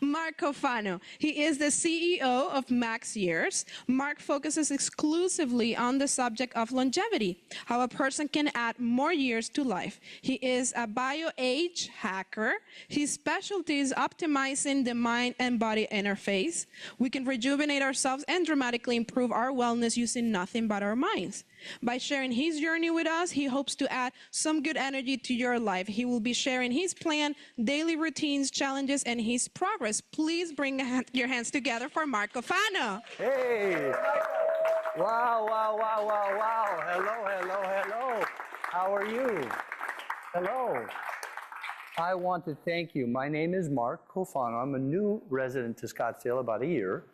Mark Cofano. He is the CEO of Max Years. Mark focuses exclusively on the subject of longevity, how a person can add more years to life. He is a bioage-hacker. His specialty is optimizing the mind and body interface. We can rejuvenate ourselves and dramatically improve our wellness using nothing but our minds. By sharing his journey with us, he hopes to add some good energy to your life. He will be sharing his plan, daily routines, challenges, and his progress. Please bring your hands together for Mark Cofano. Hey! Wow, wow, wow, wow, wow. Hello, hello, hello. How are you? Hello. I want to thank you. My name is Mark Cofano. I'm a new resident to Scottsdale, about a year.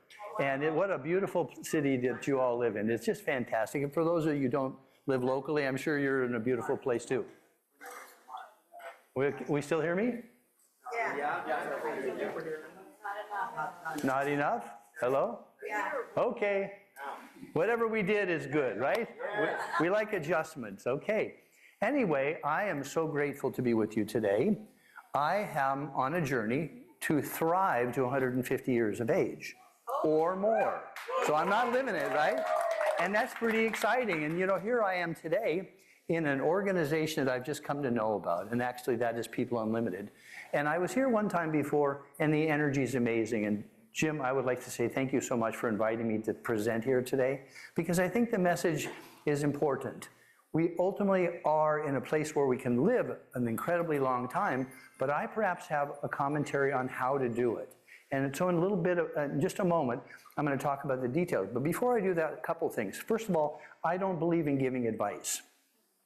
And what a beautiful city that you all live in. It's just fantastic. And for those of you who don't live locally, I'm sure you're in a beautiful place too. We still hear me? Yeah. Not enough? Hello? Yeah. Okay. Whatever we did is good, right? We like adjustments. Okay. Anyway, I am so grateful to be with you today. I am on a journey to thrive to 150 years of age or more. So I'm not living it, right? And that's pretty exciting. And you know, here I am today in an organization that I've just come to know about. And actually that is People Unlimited. And I was here one time before, and the energy is amazing. And Jim, I would like to say thank you so much for inviting me to present here today, because I think the message is important. We ultimately are in a place where we can live an incredibly long time, but I perhaps have a commentary on how to do it. And so in a little bit of, just a moment, I'm going to talk about the details. But before I do that, a couple things. First of all, I don't believe in giving advice.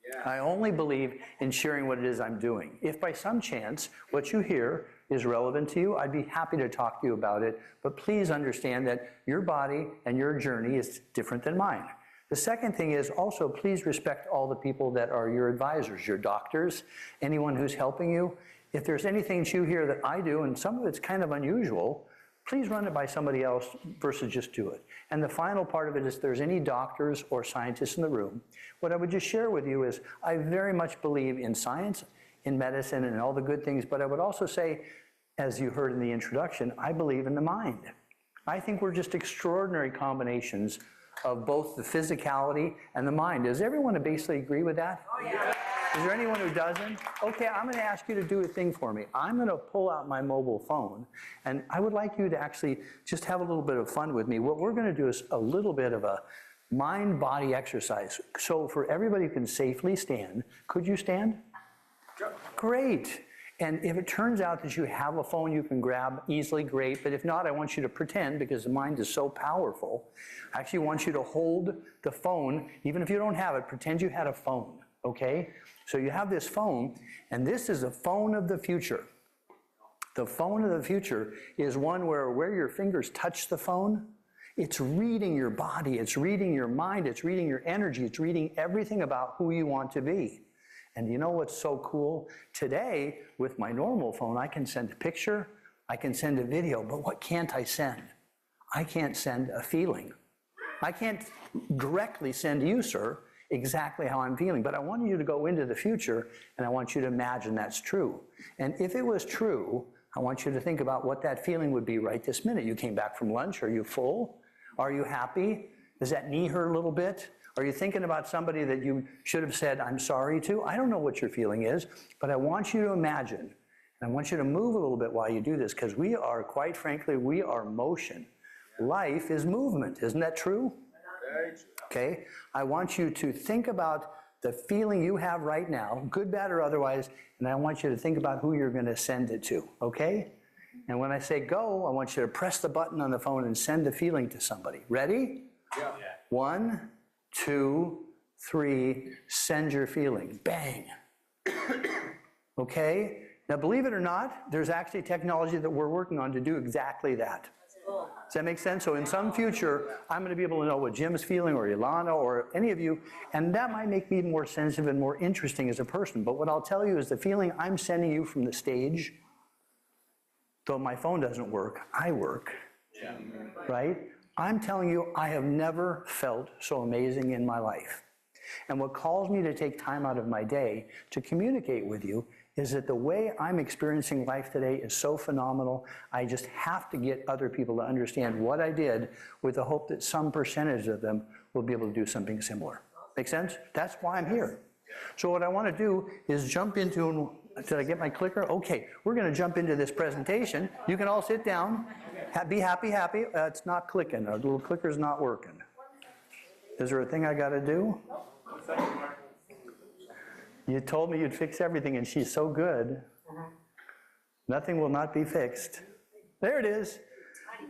Yeah. I only believe in sharing what it is I'm doing. If by some chance what you hear is relevant to you, I'd be happy to talk to you about it. But please understand that your body and your journey is different than mine. The second thing is also please respect all the people that are your advisors, your doctors, anyone who's helping you. If there's anything that you hear that I do, and some of it's kind of unusual, please run it by somebody else versus just do it. And the final part of it is if there's any doctors or scientists in the room, what I would just share with you is I very much believe in science, in medicine, and all the good things, but I would also say, as you heard in the introduction, I believe in the mind. I think we're just extraordinary combinations of both the physicality and the mind. Does everyone basically agree with that? Oh, yeah. Is there anyone who doesn't? Okay, I'm going to ask you to do a thing for me. I'm going to pull out my mobile phone, and I would like you to actually just have a little bit of fun with me. What we're going to do is a little bit of a mind-body exercise. So for everybody who can safely stand, could you stand? Yep. Great. And if it turns out that you have a phone you can grab easily, great. But if not, I want you to pretend, because the mind is so powerful, I actually want you to hold the phone, even if you don't have it, pretend you had a phone, okay? So you have this phone, and this is a phone of the future. The phone of the future is one where your fingers touch the phone, it's reading your body, it's reading your mind, it's reading your energy, it's reading everything about who you want to be. And you know what's so cool? Today, with my normal phone, I can send a picture, I can send a video, but what can't I send? I can't send a feeling. I can't directly send you, sir, exactly how I'm feeling, but I want you to go into the future, and I want you to imagine that's true. And if it was true, I want you to think about what that feeling would be right this minute. You came back from lunch, are you full? Are you happy? Does that knee hurt a little bit? Are you thinking about somebody that you should have said, I'm sorry to? I don't know what your feeling is, but I want you to imagine, and I want you to move a little bit while you do this, because we are, quite frankly, we are motion. Life is movement, isn't that true? Very true. Okay, I want you to think about the feeling you have right now, good, bad, or otherwise, and I want you to think about who you're going to send it to, okay? And when I say go, I want you to press the button on the phone and send the feeling to somebody. Ready? Yeah. 1, 2, 3, send your feeling. Bang. Okay? Now, believe it or not, there's actually technology that we're working on to do exactly that. Does that make sense? So in some future, I'm going to be able to know what Jim's feeling, or Ilana, or any of you, and that might make me more sensitive and more interesting as a person. But what I'll tell you is the feeling I'm sending you from the stage, though my phone doesn't work, I work. Yeah. Right? I'm telling you, I have never felt so amazing in my life. And what calls me to take time out of my day to communicate with you is that the way I'm experiencing life today is so phenomenal, I just have to get other people to understand what I did with the hope that some percentage of them will be able to do something similar. Make sense? That's why I'm here. So what I want to do is jump into, did I get my clicker? Okay, we're going to jump into this presentation. You can all sit down. Be happy. It's not clicking. Our little clicker's not working. Is there a thing I got to do? You told me you'd fix everything, and she's so good. Nothing will not be fixed. There it is.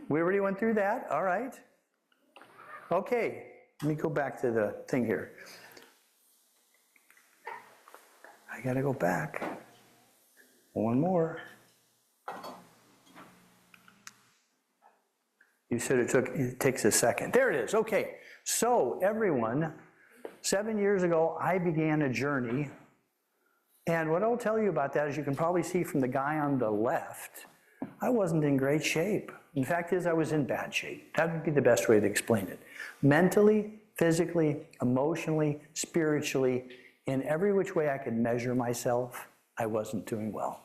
We already went through that. All right. Okay, let me go back to the thing here. I got to go back. One more. You said it takes a second. There it is. Okay. So everyone, 7 years ago, I began a journey. And what I'll tell you about that, as you can probably see from the guy on the left, I wasn't in great shape. In fact is, I was in bad shape. That would be the best way to explain it. Mentally, physically, emotionally, spiritually, in every which way I could measure myself, I wasn't doing well.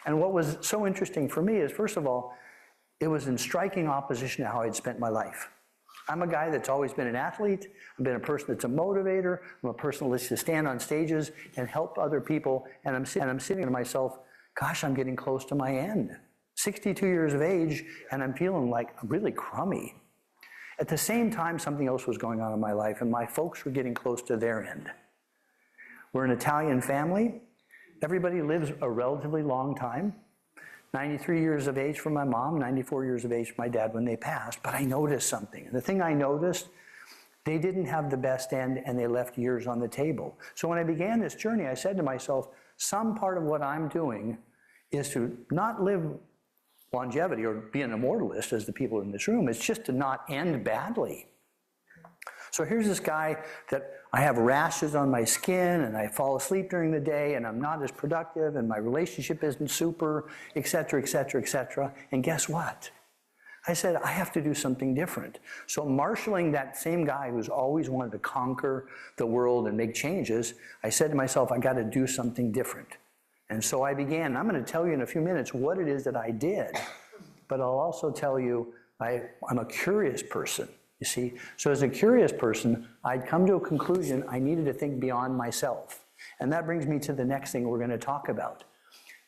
And what was so interesting for me is, first of all, it was in striking opposition to how I'd spent my life. I'm a guy that's always been an athlete. I've been a person that's a motivator. I'm a person that likes to stand on stages and help other people. And I'm sitting to myself, gosh, I'm getting close to my end. 62 years of age, and I'm feeling like really crummy. At the same time, something else was going on in my life, and my folks were getting close to their end. We're an Italian family. Everybody lives a relatively long time. 93 years of age for my mom, 94 years of age for my dad when they passed, but I noticed something. And the thing I noticed, they didn't have the best end and they left years on the table. So when I began this journey, I said to myself, some part of what I'm doing is to not live longevity or be an immortalist as the people in this room. It's just to not end badly. So here's this guy that I have rashes on my skin and I fall asleep during the day and I'm not as productive and my relationship isn't super, et cetera, et cetera, et cetera. And guess what? I said, I have to do something different. So marshaling that same guy who's always wanted to conquer the world and make changes, I said to myself, I got to do something different. And so I began. I'm going to tell you in a few minutes what it is that I did, but I'll also tell you I'm a curious person. You see, so as a curious person, I'd come to a conclusion I needed to think beyond myself. And that brings me to the next thing we're going to talk about.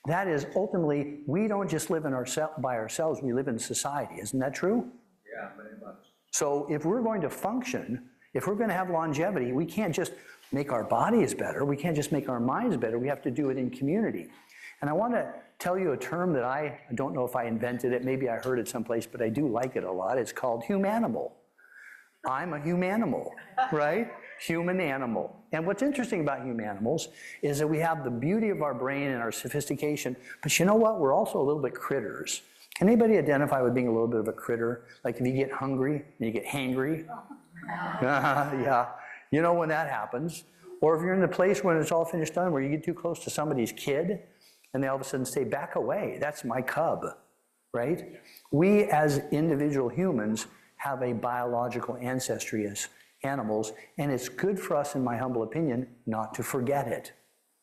That is, ultimately, we don't just live by ourselves, we live in society. Isn't that true? Yeah, very much. So if we're going to function, if we're going to have longevity, we can't just make our bodies better, we can't just make our minds better, we have to do it in community. And I want to tell you a term that I don't know if I invented it, maybe I heard it someplace, but I do like it a lot. It's called humanimal. I'm a humanimal, right? Human animal. And what's interesting about humanimals is that we have the beauty of our brain and our sophistication, but you know what? We're also a little bit critters. Can anybody identify with being a little bit of a critter? Like if you get hungry and you get hangry? Yeah, you know when that happens. Or if you're in the place when it's all finished done where you get too close to somebody's kid and they all of a sudden say, back away, that's my cub, right? We as individual humans have a biological ancestry as animals, and it's good for us, in my humble opinion, not to forget it.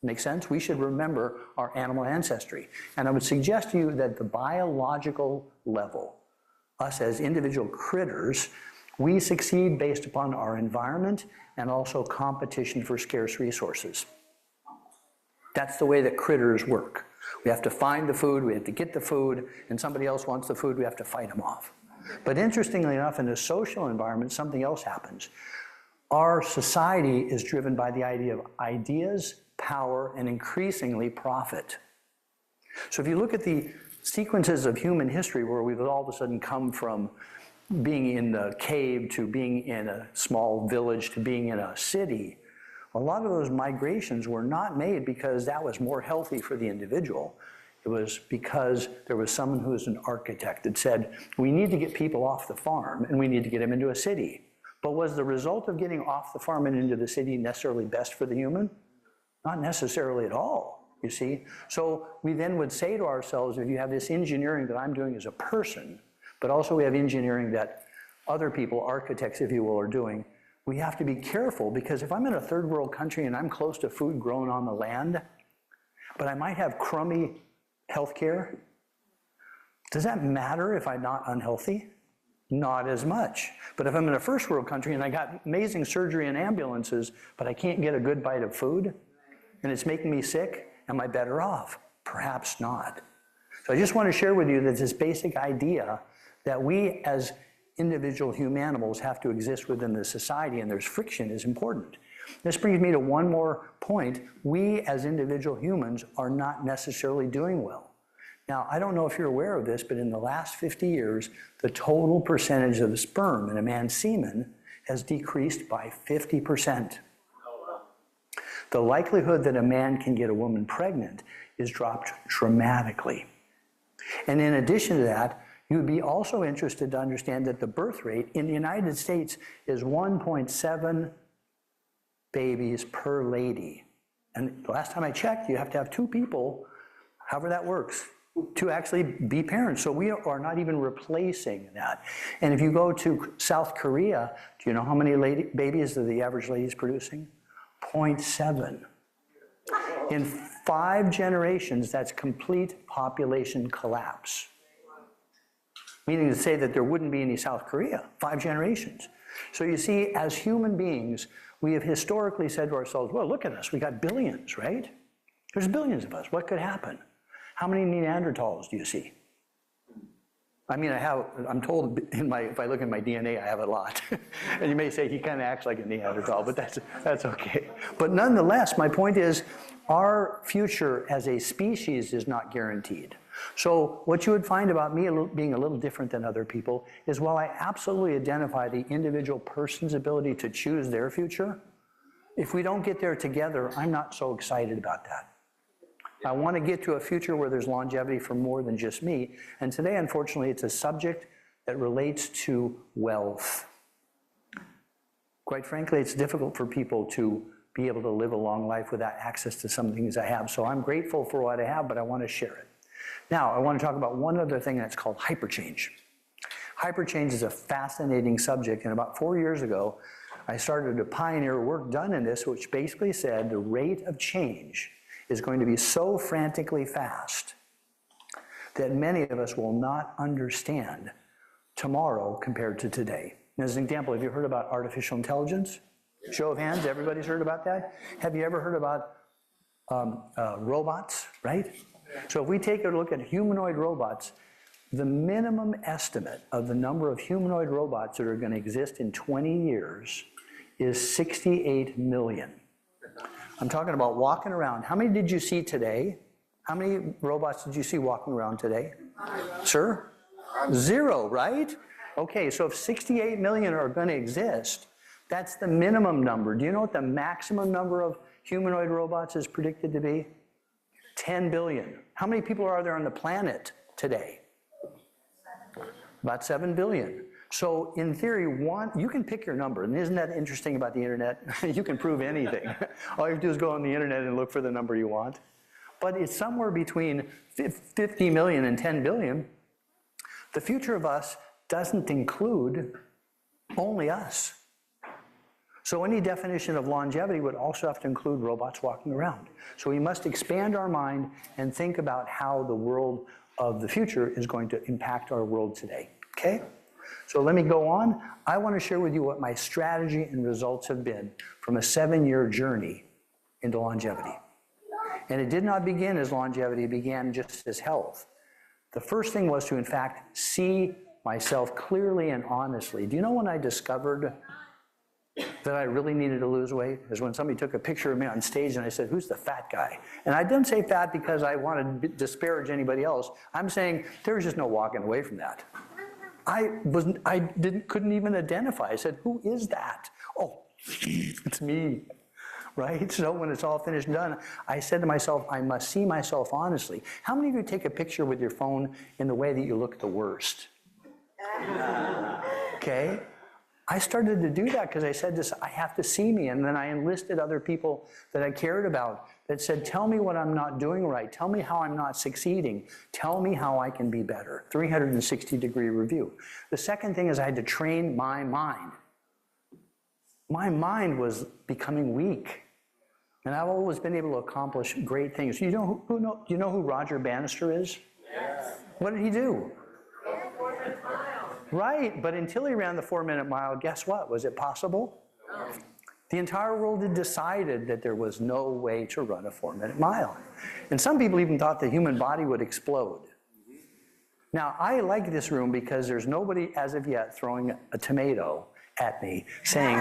Make sense? We should remember our animal ancestry. And I would suggest to you that the biological level, us as individual critters, we succeed based upon our environment and also competition for scarce resources. That's the way that critters work. We have to find the food, we have to get the food, and somebody else wants the food, we have to fight them off. But interestingly enough, in a social environment, something else happens. Our society is driven by the idea of ideas, power, and increasingly profit. So if you look at the sequences of human history where we've all of a sudden come from being in the cave to being in a small village to being in a city, a lot of those migrations were not made because that was more healthy for the individual. It was because there was someone who was an architect that said, we need to get people off the farm and we need to get them into a city. But was the result of getting off the farm and into the city necessarily best for the human? Not necessarily at all, you see. So we then would say to ourselves, if you have this engineering that I'm doing as a person, but also we have engineering that other people, architects if you will, are doing, we have to be careful because if I'm in a third world country and I'm close to food grown on the land, but I might have crummy health care. Does that matter if I'm not unhealthy? Not as much. But if I'm in a first world country and I got amazing surgery and ambulances, but I can't get a good bite of food, and it's making me sick, am I better off? Perhaps not. So I just want to share with you that this basic idea that we as individual humanimals have to exist within the society and there's friction is important. This brings me to one more point. We as individual humans are not necessarily doing well. Now, I don't know if you're aware of this, but in the last 50 years, the total percentage of the sperm in a man's semen has decreased by 50%. The likelihood that a man can get a woman pregnant is dropped dramatically. And in addition to that, you would be also interested to understand that the birth rate in the United States is 1.7 babies per lady. And the last time I checked, you have to have 2 people, however that works, to actually be parents. So we are not even replacing that. And if you go to South Korea, do you know how many babies are the average lady is producing? 0.7. In 5 generations, that's complete population collapse. Meaning to say that there wouldn't be any South Korea, 5 generations. So you see, as human beings, we have historically said to ourselves, well, look at us, we got billions, right? There's billions of us, what could happen? How many Neanderthals do you see? I mean, I'm told if I look at my DNA, I have a lot. And you may say he kind of acts like a Neanderthal, but that's okay. But nonetheless, my point is, our future as a species is not guaranteed. So what you would find about me being a little different than other people is while I absolutely identify the individual person's ability to choose their future, if we don't get there together, I'm not so excited about that. I want to get to a future where there's longevity for more than just me. And today, unfortunately, it's a subject that relates to wealth. Quite frankly, it's difficult for people to be able to live a long life without access to some things I have. So I'm grateful for what I have, but I want to share it. Now, I want to talk about one other thing that's called hyperchange. Hyperchange is a fascinating subject, and about 4 years ago, I started to pioneer work done in this, which basically said the rate of change is going to be so frantically fast that many of us will not understand tomorrow compared to today. And as an example, have you heard about artificial intelligence? Show of hands, everybody's heard about that? Have you ever heard about robots, right? So if we take a look at humanoid robots, the minimum estimate of the number of humanoid robots that are going to exist in 20 years is 68 million. I'm talking about walking around. How many did you see today? How many robots did you see walking around today? Sir? 0, right? Okay, so if 68 million are going to exist, that's the minimum number. Do you know what the maximum number of humanoid robots is predicted to be? 10 billion. How many people are there on the planet today? About 7 billion. So in theory, you can pick your number. And isn't that interesting about the internet? You can prove anything. All you have to do is go on the internet and look for the number you want. But it's somewhere between 50 million and 10 billion. The future of us doesn't include only us. So any definition of longevity would also have to include robots walking around. So we must expand our mind and think about how the world of the future is going to impact our world today, okay? So let me go on. I want to share with you what my strategy and results have been from a 7-year journey into longevity. And it did not begin as longevity, it began just as health. The first thing was to, in fact, see myself clearly and honestly. Do you know when I discovered that I really needed to lose weight? Is when somebody took a picture of me on stage and I said, who's the fat guy? And I didn't say fat because I wanted to disparage anybody else. I'm saying there was just no walking away from that. I couldn't even identify. I said, who is that? Oh, it's me, right? So when it's all finished and done, I said to myself, I must see myself honestly. How many of you take a picture with your phone in the way that you look the worst? Okay? I started to do that because I said this, I have to see me. And then I enlisted other people that I cared about that said, tell me what I'm not doing right. Tell me how I'm not succeeding. Tell me how I can be better. 360-degree review. The second thing is I had to train my mind. My mind was becoming weak. And I've always been able to accomplish great things. Do you know who Roger Bannister is? Yes. What did he do? Right, but until he ran the 4-minute mile, guess what? Was it possible? No. The entire world had decided that there was no way to run a 4-minute mile. And some people even thought the human body would explode. Now, I like this room because there's nobody as of yet throwing a tomato at me saying,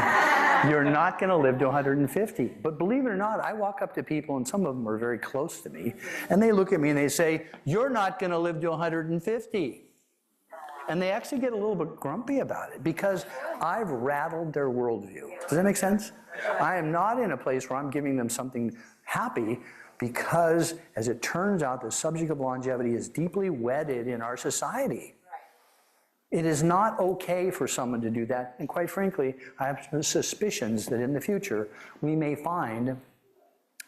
you're not going to live to 150. But believe it or not, I walk up to people, and some of them are very close to me, and they look at me and they say, you're not going to live to 150. And they actually get a little bit grumpy about it because I've rattled their worldview. Does that make sense? I am not in a place where I'm giving them something happy because, as it turns out, the subject of longevity is deeply wedded in our society. It is not okay for someone to do that. And quite frankly, I have suspicions that in the future, we may find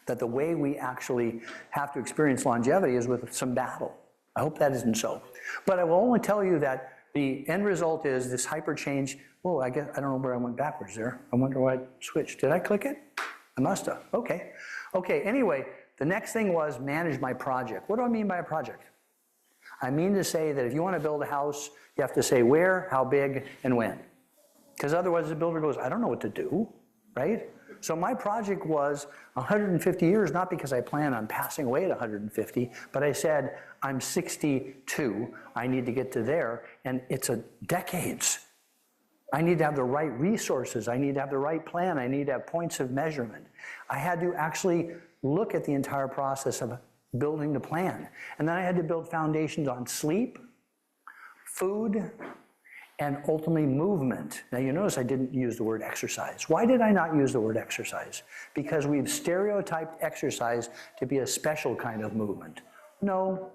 that the way we actually have to experience longevity is with some battle. I hope that isn't so. But I will only tell you that the end result is this hyper change. Oh, I don't know where I went backwards there. I wonder why I switched. Did I click it? I must have. Okay. Okay, anyway, the next thing was manage my project. What do I mean by a project? I mean to say that if you want to build a house, you have to say where, how big, and when. Because otherwise the builder goes, I don't know what to do, right? So my project was 150 years, not because I plan on passing away at 150, but I said, I'm 62, I need to get to there, and it's decades. I need to have the right resources, I need to have the right plan, I need to have points of measurement. I had to actually look at the entire process of building the plan. And then I had to build foundations on sleep, food, and ultimately movement. Now you notice I didn't use the word exercise. Why did I not use the word exercise? Because we've stereotyped exercise to be a special kind of movement. No.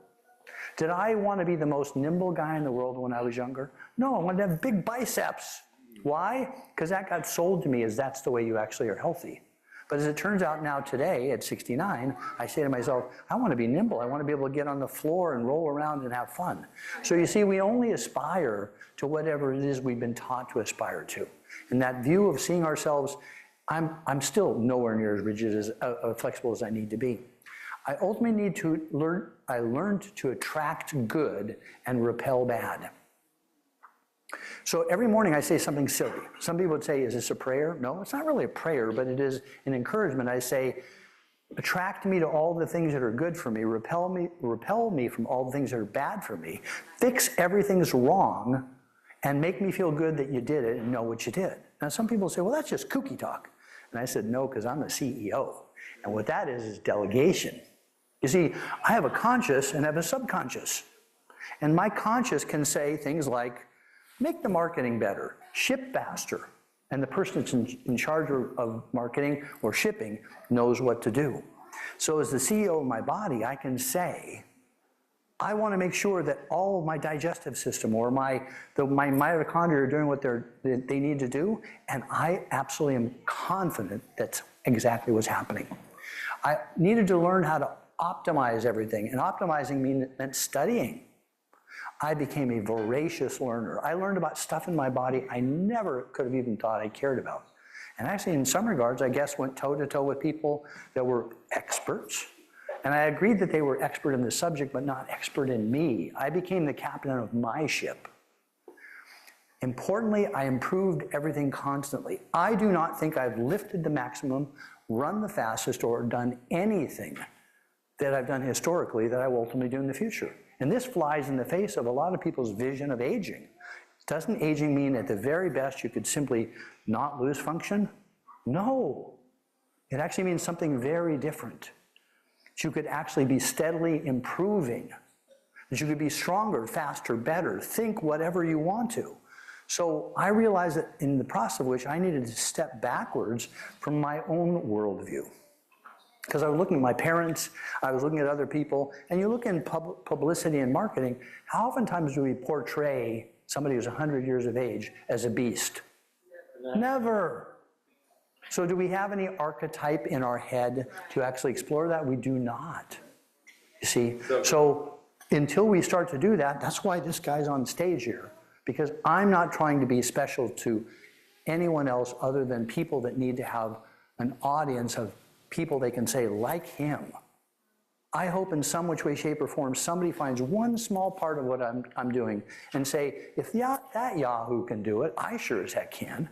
Did I want to be the most nimble guy in the world when I was younger? No, I wanted to have big biceps. Why? Because that got sold to me as that's the way you actually are healthy. But as it turns out now today, at 69, I say to myself, I want to be nimble. I want to be able to get on the floor and roll around and have fun. So you see, we only aspire to whatever it is we've been taught to aspire to. And that view of seeing ourselves, I'm still nowhere near as rigid, as flexible as I need to be. I ultimately need to learn, I learned to attract good and repel bad. So every morning I say something silly. Some people would say, is this a prayer? No, it's not really a prayer, but it is an encouragement. I say, attract me to all the things that are good for me, repel me from all the things that are bad for me, fix everything's wrong, and make me feel good that you did it and know what you did. Now some people say, well, that's just kooky talk. And I said, no, because I'm the CEO. And what that is delegation. You see, I have a conscious and I have a subconscious. And my conscious can say things like, make the marketing better, ship faster. And the person that's in charge of marketing or shipping knows what to do. So as the CEO of my body, I can say, I want to make sure that all of my digestive system or my mitochondria are doing what they need to do, and I absolutely am confident that's exactly what's happening. I needed to learn how to optimize everything, and optimizing meant studying. I became a voracious learner. I learned about stuff in my body I never could have even thought I cared about. And actually, in some regards, I guess went toe-to-toe with people that were experts. And I agreed that they were expert in the subject, but not expert in me. I became the captain of my ship. Importantly, I improved everything constantly. I do not think I've lifted the maximum, run the fastest, or done anything that I've done historically that I will ultimately do in the future. And this flies in the face of a lot of people's vision of aging. Doesn't aging mean at the very best you could simply not lose function? No. It actually means something very different. That you could actually be steadily improving. That you could be stronger, faster, better, think whatever you want to. So I realized that in the process of which I needed to step backwards from my own worldview. Because I was looking at my parents, I was looking at other people, and you look in publicity and marketing, how oftentimes do we portray somebody who's 100 years of age as a beast? Never. So do we have any archetype in our head to actually explore that? We do not. You see? So until we start to do that, that's why this guy's on stage here. Because I'm not trying to be special to anyone else other than people that need to have an audience of people they can say, like him. I hope in some which way, shape, or form, somebody finds one small part of what I'm doing and say, if that Yahoo can do it, I sure as heck can.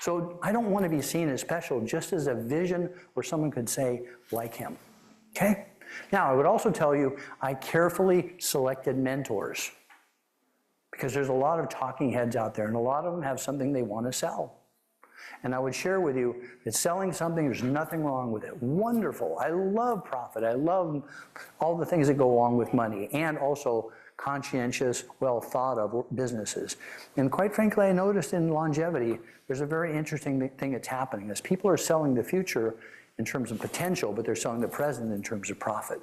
So I don't want to be seen as special, just as a vision where someone could say, like him. Okay? Now, I would also tell you, I carefully selected mentors because there's a lot of talking heads out there, and a lot of them have something they want to sell. And I would share with you that selling something, there's nothing wrong with it. Wonderful. I love profit. I love all the things that go along with money, and also conscientious, well thought of businesses. And quite frankly, I noticed in longevity, there's a very interesting thing that's happening. As people are selling the future in terms of potential, but they're selling the present in terms of profit.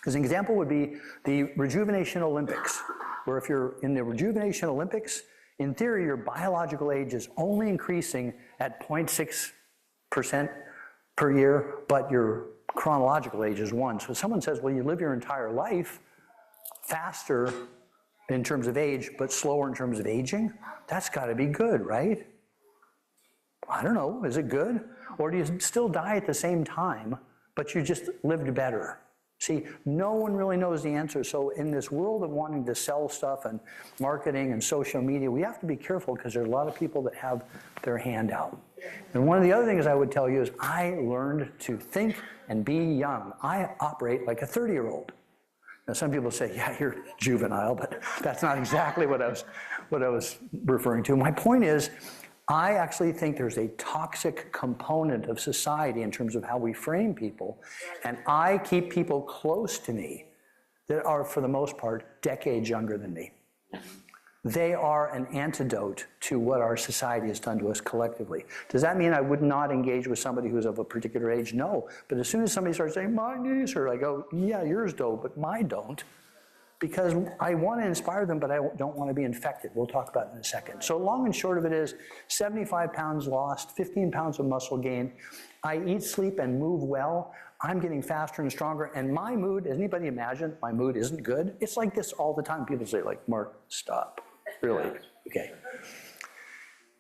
As an example would be the Rejuvenation Olympics, where if you're in the Rejuvenation Olympics, in theory, your biological age is only increasing at 0.6% per year, but your chronological age is 1. So someone says, well, you live your entire life faster in terms of age, but slower in terms of aging. That's got to be good, right? I don't know. Is it good? Or do you still die at the same time, but you just lived better? See, no one really knows the answer. So in this world of wanting to sell stuff and marketing and social media, we have to be careful because there are a lot of people that have their hand out. And one of the other things I would tell you is I learned to think and be young. I operate like a 30-year-old. Now, some people say, yeah, you're juvenile, but that's not exactly what I was referring to. My point is, I actually think there's a toxic component of society in terms of how we frame people, and I keep people close to me that are, for the most part, decades younger than me. They are an antidote to what our society has done to us collectively. Does that mean I would not engage with somebody who's of a particular age? No. But as soon as somebody starts saying, my niece, or I go, yeah, yours do, but mine don't, because I want to inspire them, but I don't want to be infected. We'll talk about it in a second. So long and short of it is 75 pounds lost, 15 pounds of muscle gain. I eat, sleep, and move well. I'm getting faster and stronger. And my mood, does anybody imagine my mood isn't good? It's like this all the time. People say, like, Mark, stop. Really? Okay.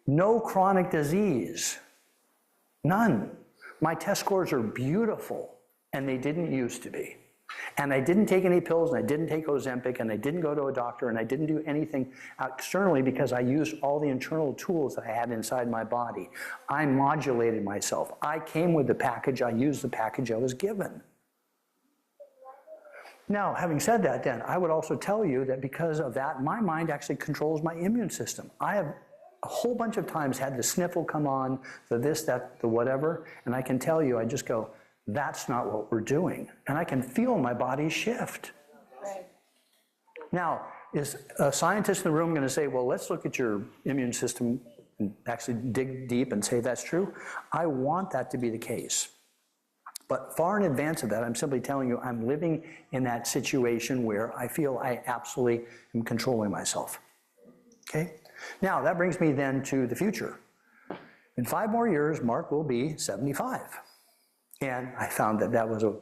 No chronic disease. None. My test scores are beautiful, and they didn't used to be. And I didn't take any pills, and I didn't take Ozempic, and I didn't go to a doctor, and I didn't do anything externally because I used all the internal tools that I had inside my body. I modulated myself. I came with the package. I used the package I was given. Now, having said that, then, I would also tell you that because of that, my mind actually controls my immune system. I have a whole bunch of times had the sniffle come on, the this, that, the whatever, and I can tell you, I just go, that's not what we're doing. And I can feel my body shift. Right. Now, is a scientist in the room going to say, well, let's look at your immune system and actually dig deep and say that's true? I want that to be the case. But far in advance of that, I'm simply telling you I'm living in that situation where I feel I absolutely am controlling myself. Okay? Now, that brings me then to the future. In 5 more years, Mark will be 75. And I found that that was an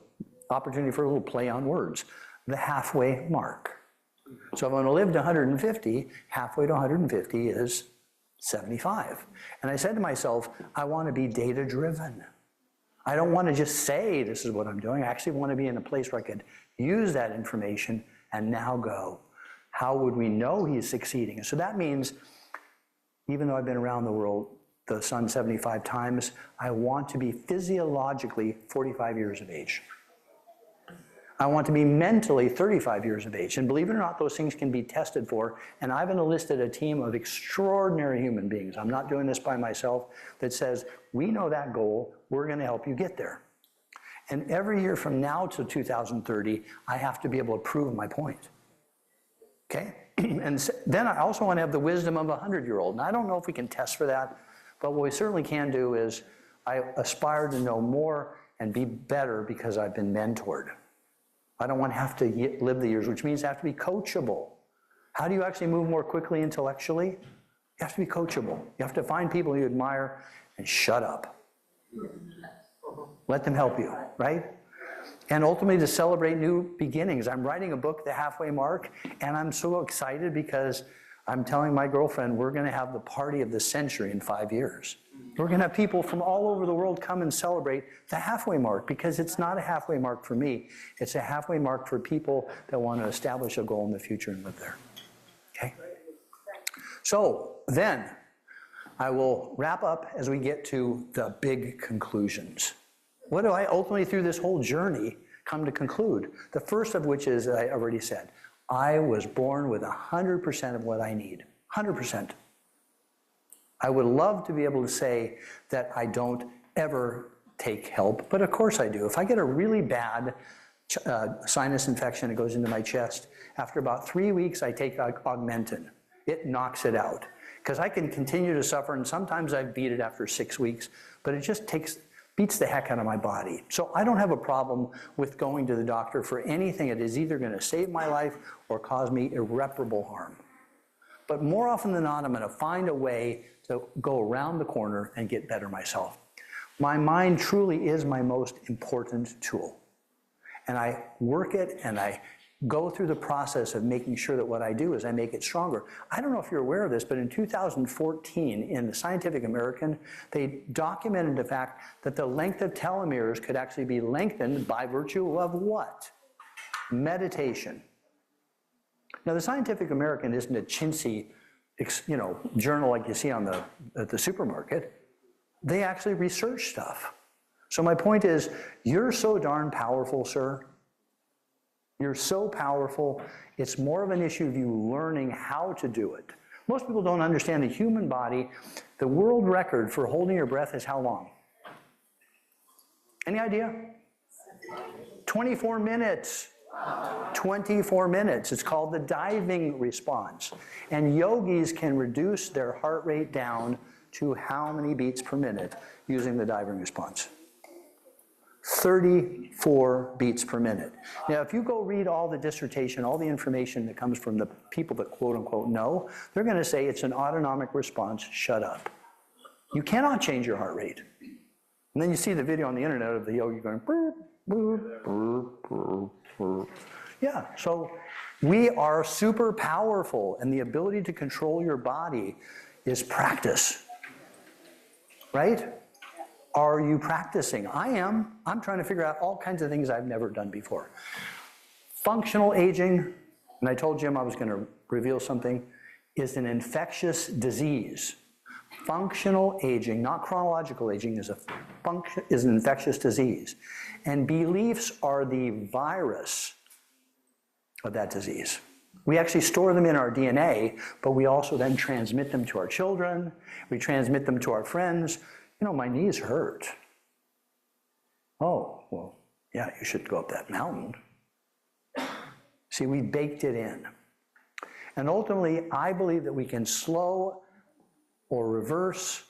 opportunity for a little play on words. The halfway mark. So if I'm going to live to 150, halfway to 150 is 75. And I said to myself, I want to be data-driven. I don't want to just say this is what I'm doing. I actually want to be in a place where I could use that information and now go, how would we know he's succeeding? And so that means, even though I've been around the world, the sun 75 times, I want to be physiologically 45 years of age. I want to be mentally 35 years of age. And believe it or not, those things can be tested for. And I've enlisted a team of extraordinary human beings. I'm not doing this by myself, that says, we know that goal, we're going to help you get there. And every year from now to 2030, I have to be able to prove my point. Okay? And then I also want to have the wisdom of a 100-year-old. And I don't know if we can test for that, but what we certainly can do is I aspire to know more and be better because I've been mentored. I don't want to have to live the years, which means I have to be coachable. How do you actually move more quickly intellectually? You have to be coachable. You have to find people you admire and shut up. Let them help you, right? And ultimately to celebrate new beginnings. I'm writing a book, The Halfway Mark, and I'm so excited because I'm telling my girlfriend we're going to have the party of the century in 5 years. We're going to have people from all over the world come and celebrate the halfway mark, because it's not a halfway mark for me. It's a halfway mark for people that want to establish a goal in the future and live there. Okay? So then I will wrap up as we get to the big conclusions. What do I ultimately, through this whole journey, come to conclude? The first of which is, I already said, I was born with 100% of what I need. 100%. I would love to be able to say that I don't ever take help, but of course I do. If I get a really bad sinus infection that goes into my chest, after about 3 weeks I take Augmentin. It knocks it out. Because I can continue to suffer, and sometimes I beat it after 6 weeks, but it just beats the heck out of my body. So I don't have a problem with going to the doctor for anything that is either going to save my life or cause me irreparable harm. But more often than not, I'm going to find a way to go around the corner and get better myself. My mind truly is my most important tool. And I work it and I go through the process of making sure that what I do is I make it stronger. I don't know if you're aware of this, but in 2014, in the Scientific American, they documented the fact that the length of telomeres could actually be lengthened by virtue of what? Meditation. Now, the Scientific American isn't a chintzy, journal like you see at the supermarket. They actually research stuff. So my point is, you're so darn powerful, sir. You're so powerful. It's more of an issue of you learning how to do it. Most people don't understand the human body. The world record for holding your breath is how long? Any idea? 24 minutes. 24 minutes. It's called the diving response. And yogis can reduce their heart rate down to how many beats per minute using the diving response? 34 beats per minute. Now, if you go read all the dissertation, all the information that comes from the people that quote unquote know, they're going to say it's an autonomic response, shut up. You cannot change your heart rate. And then you see the video on the internet of the yogi going, burp, burp, burp, burp, burp. Yeah, so we are super powerful, and the ability to control your body is practice, right? Are you practicing? I am. I'm trying to figure out all kinds of things I've never done before. Functional aging, and I told Jim I was going to reveal something, is an infectious disease. Functional aging, not chronological aging, is an infectious disease. And beliefs are the virus of that disease. We actually store them in our DNA, but we also then transmit them to our children. We transmit them to our friends. My knees hurt. Oh, well, yeah, you should go up that mountain. See, we baked it in. And ultimately, I believe that we can slow or reverse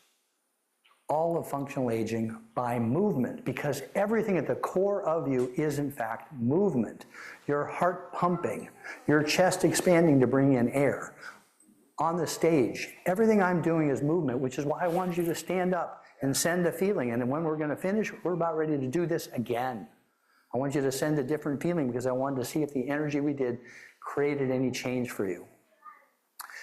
all of functional aging by movement, because everything at the core of you is, in fact, movement. Your heart pumping, your chest expanding to bring in air. On the stage, everything I'm doing is movement, which is why I wanted you to stand up and send a feeling. And then when we're going to finish, we're about ready to do this again. I want you to send a different feeling, because I wanted to see if the energy we did created any change for you.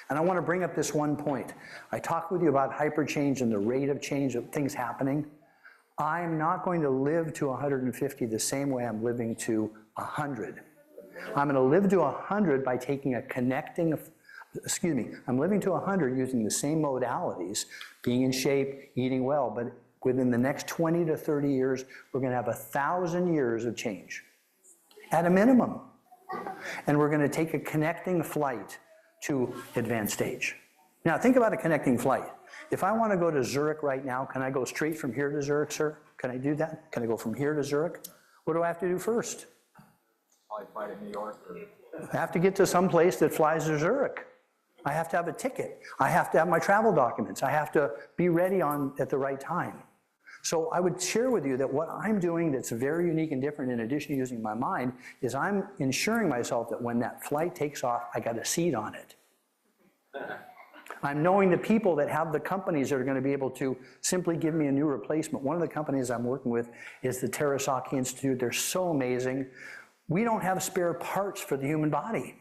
And I want to bring up this one point. I talked with you about hyperchange and the rate of change of things happening. I'm not going to live to 150 the same way I'm living to 100. I'm going to live to 100 by taking a I'm living to 100 using the same modalities, being in shape, eating well, but within the next 20 to 30 years, we're going to have 1,000 years of change, at a minimum. And we're going to take a connecting flight to advanced stage. Now, think about a connecting flight. If I want to go to Zurich right now, can I go straight from here to Zurich, sir? Can I do that? Can I go from here to Zurich? What do I have to do first? Probably fly to New York. I have to get to some place that flies to Zurich. I have to have a ticket. I have to have my travel documents. I have to be ready at the right time. So I would share with you that what I'm doing that's very unique and different, in addition to using my mind, is I'm ensuring myself that when that flight takes off, I got a seat on it. I'm knowing the people that have the companies that are going to be able to simply give me a new replacement. One of the companies I'm working with is the Terasaki Institute. They're so amazing. We don't have spare parts for the human body.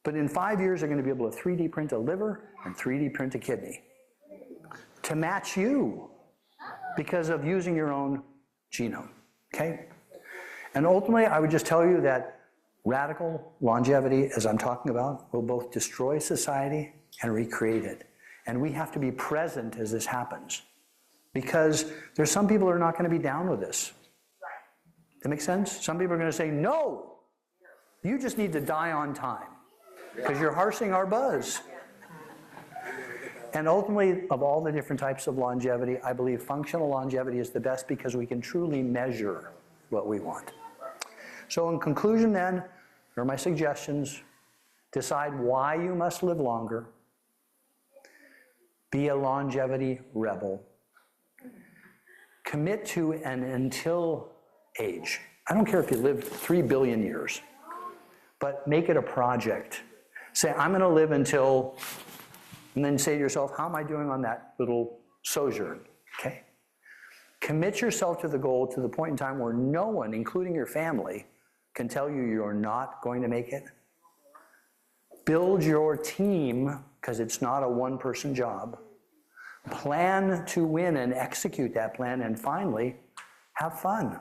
But in 5 years, they're going to be able to 3D print a liver and 3D print a kidney to match you because of using your own genome, okay? And ultimately, I would just tell you that radical longevity, as I'm talking about, will both destroy society and recreate it. And we have to be present as this happens, because there's some people who are not going to be down with this. That makes sense? Some people are going to say, no, you just need to die on time because you're harshing our buzz. And ultimately, of all the different types of longevity, I believe functional longevity is the best because we can truly measure what we want. So in conclusion then, here are my suggestions. Decide why you must live longer. Be a longevity rebel. Commit to an until age. I don't care if you live 3 billion years, but make it a project. Say, I'm going to live until, and then say to yourself, how am I doing on that little sojourn? Okay? Commit yourself to the goal to the point in time where no one, including your family, can tell you you're not going to make it. Build your team, because it's not a one-person job. Plan to win and execute that plan, and finally, have fun.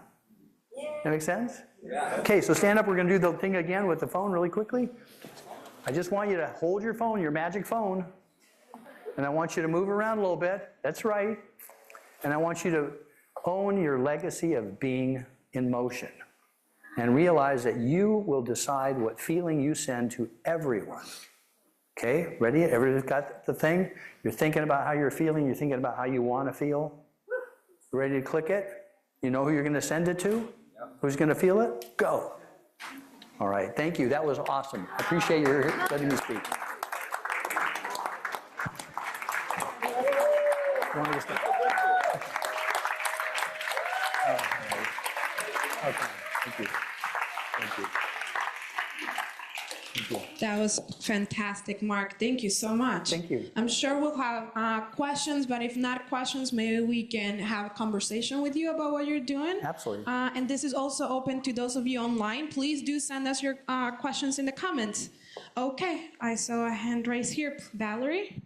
That make sense? Yeah. Okay, so stand up. We're going to do the thing again with the phone really quickly. I just want you to hold your phone, your magic phone, and I want you to move around a little bit. That's right. And I want you to own your legacy of being in motion and realize that you will decide what feeling you send to everyone. Okay, ready? Everybody's got the thing? You're thinking about how you're feeling. You're thinking about how you want to feel. Ready to click it? You know who you're going to send it to? Yep. Who's going to feel it? Go. All right, thank you. That was awesome. I appreciate your letting me speak. You want me to start? Okay, thank you. Thank you. Thank you. That was fantastic, Mark. Thank you so much. Thank you. I'm sure we'll have questions, but if not questions, maybe we can have a conversation with you about what you're doing. Absolutely. And this is also open to those of you online. Please do send us your questions in the comments. Okay, I saw a hand raised here. Valerie?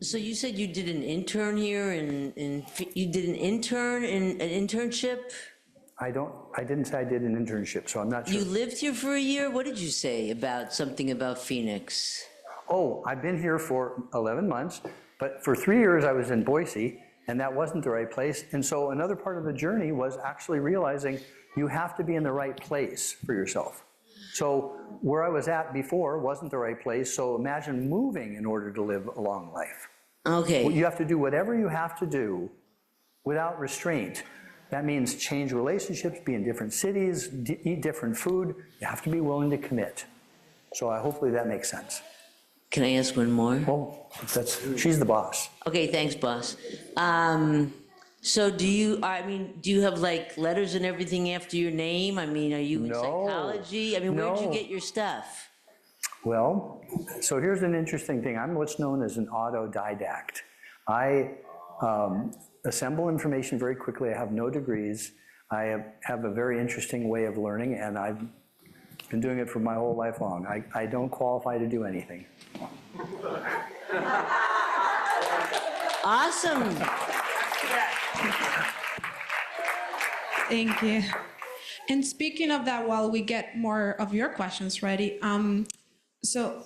So you said you did an intern here, and you did an internship? I didn't say I did an internship, so I'm not sure. You lived here for a year? What did you say about something about Phoenix? Oh, I've been here for 11 months, but for 3 years I was in Boise, and that wasn't the right place. And so another part of the journey was actually realizing you have to be in the right place for yourself. So where I was at before wasn't the right place, so imagine moving in order to live a long life. Okay. You have to do whatever you have to do without restraint. That means change relationships, be in different cities, eat different food. You have to be willing to commit. So hopefully that makes sense. Can I ask one more? Well, she's the boss. Okay, thanks, boss. So do you have like letters and everything after your name? I mean, are you in psychology? I mean, where'd you get your stuff? Well, so here's an interesting thing. I'm what's known as an autodidact. I assemble information very quickly. I have no degrees. I have a very interesting way of learning, and I've been doing it for my whole life long. I don't qualify to do anything. Awesome. Thank you. And speaking of that, while we get more of your questions ready, so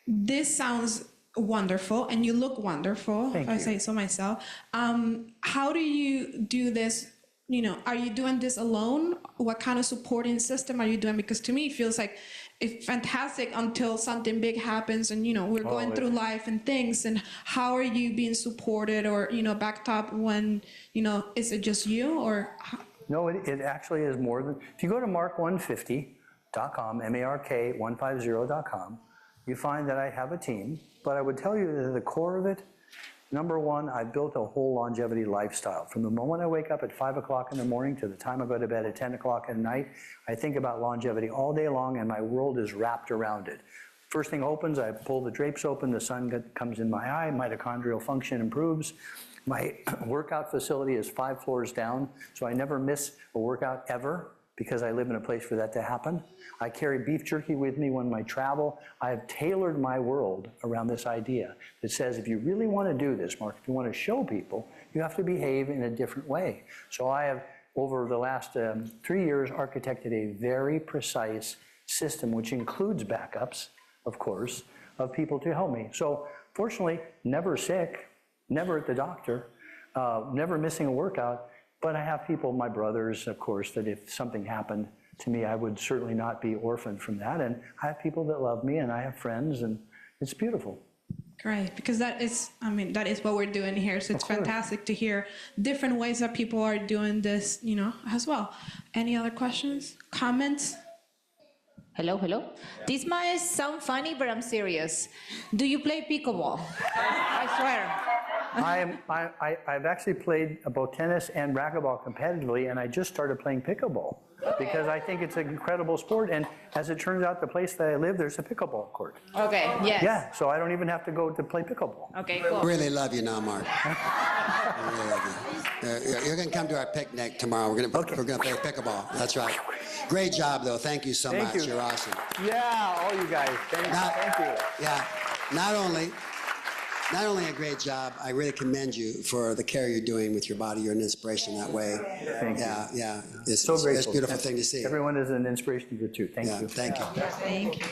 this sounds wonderful, and you look wonderful, if I say so myself. How do you do this? You know, are you doing this alone? What kind of supporting system are you doing? Because to me, it feels like it's fantastic until something big happens, and we're going through life and things. And how are you being supported or backed up when is it just you or? No, it actually is more than. If you go to mark150.com, mark150.com, you find that I have a team. But I would tell you that at the core of it, number one, I've built a whole longevity lifestyle. From the moment I wake up at 5 o'clock in the morning to the time I go to bed at 10 o'clock at night, I think about longevity all day long, and my world is wrapped around it. First thing opens, I pull the drapes open, the sun comes in my eye, mitochondrial function improves. My workout facility is 5 floors down, so I never miss a workout ever. because I live in a place for that to happen. I carry beef jerky with me when I travel. I have tailored my world around this idea that says if you really want to do this, Mark, if you want to show people, you have to behave in a different way. So I have, over the last 3 years, architected a very precise system, which includes backups, of course, of people to help me. So fortunately, never sick, never at the doctor, never missing a workout, but I have people, my brothers, of course, that if something happened to me, I would certainly not be orphaned from that. And I have people that love me, and I have friends, and it's beautiful. Great, because that is, I mean, that is what we're doing here. So it's fantastic to hear different ways that people are doing this, you know, as well. Any other questions, comments? Hello, hello. This might sound funny, but I'm serious. Do you play pickleball? I swear. I've actually played both tennis and racquetball competitively, and I just started playing pickleball because I think it's an incredible sport. And as it turns out, the place that I live, there's a pickleball court. Okay, yes. Yeah, so I don't even have to go to play pickleball. Okay, cool. Really love you now, Mark. I really love you. You're going to come to our picnic tomorrow. We're going to play pickleball. That's right. Great job, though. Thank you so much. Thank you. You're awesome. Yeah, all you guys. Thank you. Yeah. Not only a great job, I really commend you for the care you're doing with your body. You're an inspiration that way. Thank you. Yeah. So grateful. It's a beautiful thing to see. Everyone is an inspiration to you too. Thank you. Thank you. Thank you.